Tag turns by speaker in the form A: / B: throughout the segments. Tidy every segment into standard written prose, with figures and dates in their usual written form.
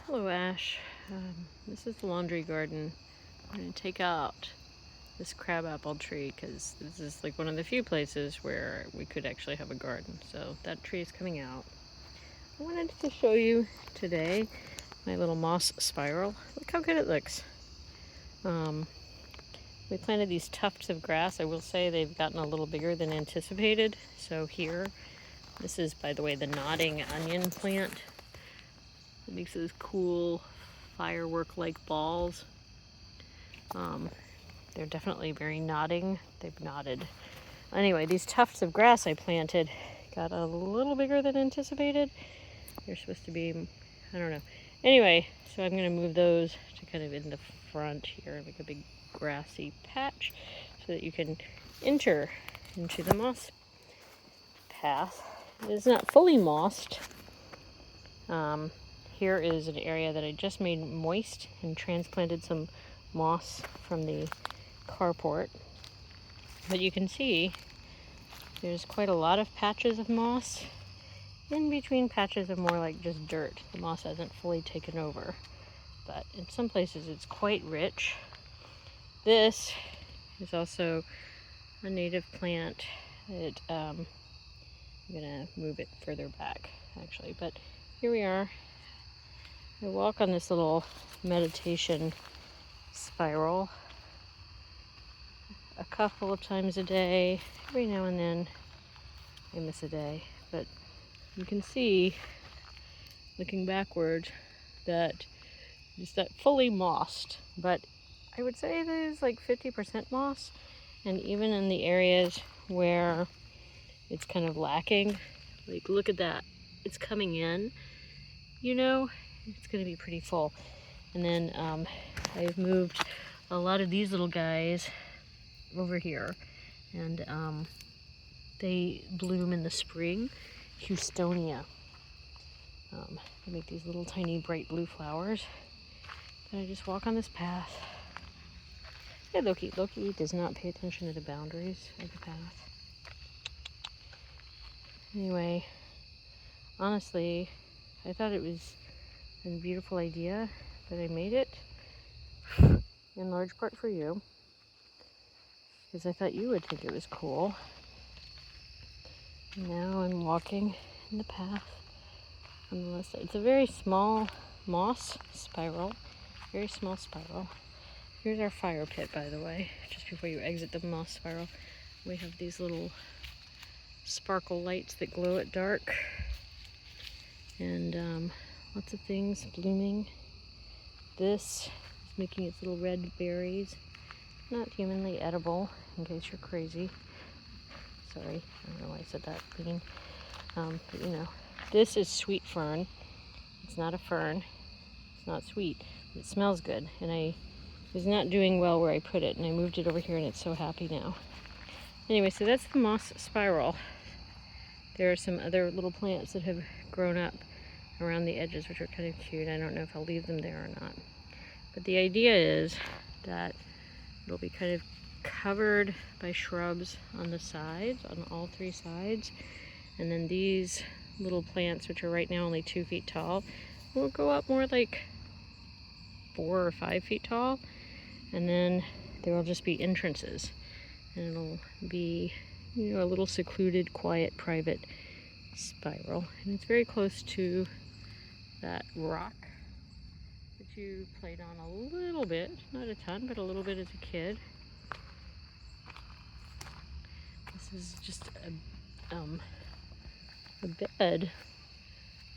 A: Hello, Ash. This is the laundry garden. I'm going to take out this crabapple tree because this is like one of the few places where we could actually have a garden. So that tree is coming out. I wanted to show you today my little moss spiral. Look how good it looks. We planted these tufts of grass. I will say they've gotten a little bigger than anticipated. So here, this is, by the way, the nodding onion plant. It makes those cool firework-like balls. They're definitely very nodding. They've nodded. Anyway, these tufts of grass I planted got a little bigger than anticipated. They're supposed to be, I don't know. Anyway, so I'm going to move those to kind of in the front here, like a big grassy patch, so that you can enter into the moss path. It is not fully mossed. Here is an area that I just made moist and transplanted some moss from the carport. But you can see there's quite a lot of patches of moss in between patches of more like just dirt. The moss hasn't fully taken over, but in some places it's quite rich. This is also a native plant. I'm gonna move it further back actually, but here we are. I walk on this little meditation spiral a couple of times a day. Every now and then I miss a day, but you can see, looking backward, that it's that fully mossed, but I would say there's like 50% moss, and even in the areas where it's kind of lacking, like look at that, it's coming in, it's going to be pretty full. And then I've moved a lot of these little guys over here, and they bloom in the spring. Houstonia. They make these little tiny bright blue flowers. And I just walk on this path. Hey, Loki. Loki does not pay attention to the boundaries of the path. Anyway, honestly, I thought it was a beautiful idea, but I made it in large part for you, because I thought you would think it was cool. And now I'm walking in the path on the left side. It's a very small moss spiral, very small spiral. Here's our fire pit, by the way, just before you exit the moss spiral. We have these little sparkle lights that glow at dark, and lots of things blooming. This is making its little red berries. Not humanly edible, in case you're crazy. Sorry, I don't know why I said that, Bean. But this is sweet fern. It's not a fern. It's not sweet. But it smells good, and I was not doing well where I put it, and I moved it over here, and it's so happy now. Anyway, so that's the moss spiral. There are some other little plants that have grown up around the edges, which are kind of cute. I don't know if I'll leave them there or not. But the idea is that it'll be kind of covered by shrubs on the sides, on all three sides. And then these little plants, which are right now only 2 feet tall, will go up more like 4 or 5 feet tall. And then there will just be entrances. And it'll be, a little secluded, quiet, private spiral. And it's very close to that rock that you played on a little bit, not a ton, but a little bit as a kid. This is just a bed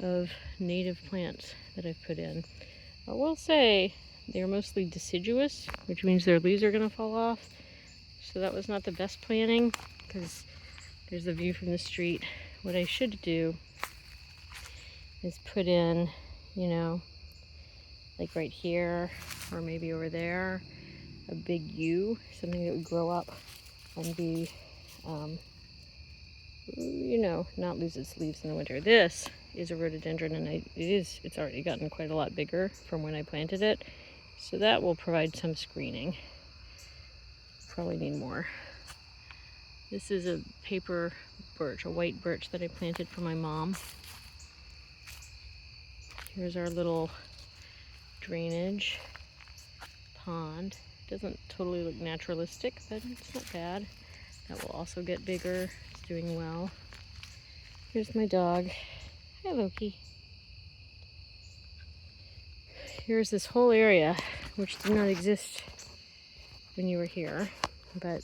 A: of native plants that I've put in. I will say they're mostly deciduous, which means their leaves are going to fall off. So that was not the best planning, because there's the view from the street. What I should do is put in, like right here, or maybe over there, a big yew, something that would grow up and be, not lose its leaves in the winter. This is a rhododendron, and it's already gotten quite a lot bigger from when I planted it. So that will provide some screening. Probably need more. This is a paper birch, a white birch that I planted for my mom. Here's our little drainage pond. Doesn't totally look naturalistic, but it's not bad. That will also get bigger. It's doing well. Here's my dog. Hi, Loki. Here's this whole area, which did not exist when you were here, but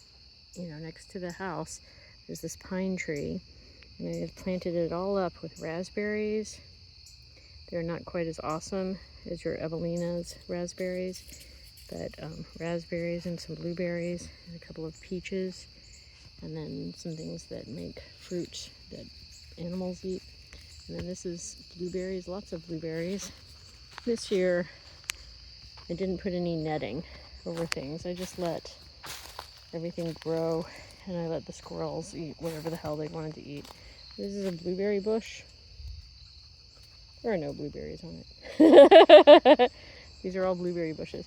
A: you know, next to the house, there's this pine tree, and I have planted it all up with raspberries. They're not quite as awesome as your Evelina's raspberries, but raspberries and some blueberries and a couple of peaches, and then some things that make fruit that animals eat. And then this is blueberries, lots of blueberries. This year, I didn't put any netting over things. I just let everything grow, and I let the squirrels eat whatever the hell they wanted to eat. This is a blueberry bush. There are no blueberries on it. These are all blueberry bushes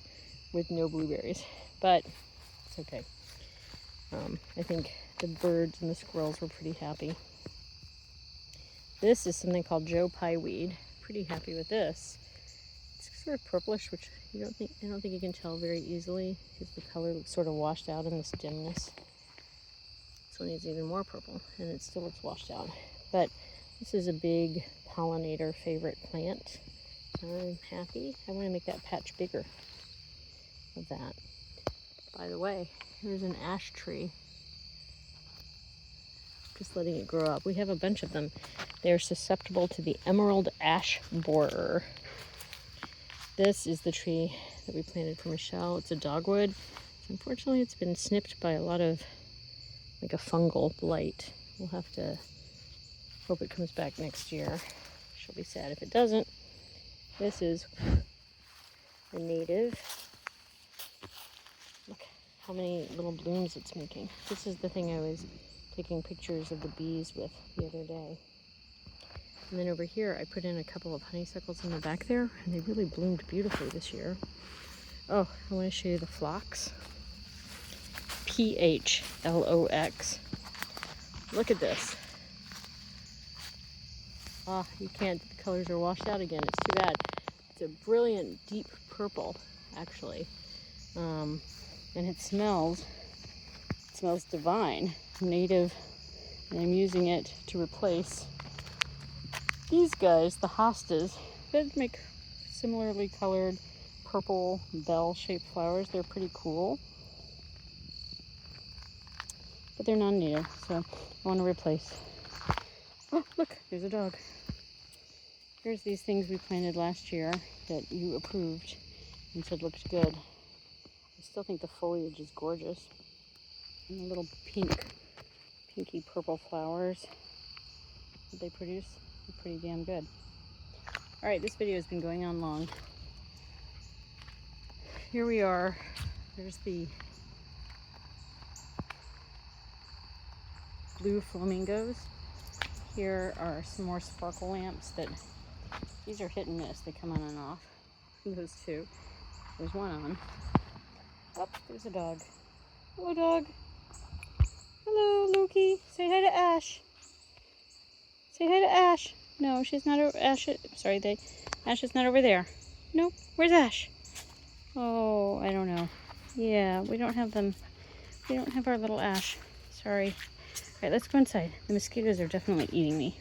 A: with no blueberries, but it's okay. I think the birds and the squirrels were pretty happy. This is something called Joe Pye weed. Pretty happy with this. It's sort of purplish, which I don't think you can tell very easily because the color looks sort of washed out in this dimness. This one is even more purple, and it still looks washed out. But this is a big pollinator favorite plant. I'm happy. I want to make that patch bigger of that. By the way, here's an ash tree. Just letting it grow up. We have a bunch of them. They're susceptible to the emerald ash borer. This is the tree that we planted for Michelle. It's a dogwood. Unfortunately, it's been snipped by a lot of, like a fungal blight. We'll have to hope it comes back next year. She'll be sad if it doesn't. This is a native. Look how many little blooms it's making. This is the thing I was taking pictures of the bees with the other day. And then over here, I put in a couple of honeysuckles in the back there, and they really bloomed beautifully this year. Oh, I want to show you the phlox. PHLOX. Look at this. Ah, you can't, the colors are washed out again. It's too bad. It's a brilliant deep purple, actually. And it smells divine, native, and I'm using it to replace these guys, the hostas, that make similarly colored purple bell-shaped flowers. They're pretty cool, but they're non-native, so I want to replace. Oh, look, there's a dog. Here's these things we planted last year that you approved and said looked good. I still think the foliage is gorgeous. And the little pinky purple flowers that they produce are pretty damn good. All right, this video has been going on long. Here we are. There's the blue flamingos. Here are some more sparkle lamps that, these are hit and miss. They come on and off. Those two. There's one on. Oh, there's a dog. Hello, dog. Hello, Loki. Say hi to Ash. Say hi to Ash. No, she's not over. Ash is not over there. Nope. Where's Ash? Oh, I don't know. Yeah, we don't have them. We don't have our little Ash. Sorry. All right, let's go inside. The mosquitoes are definitely eating me.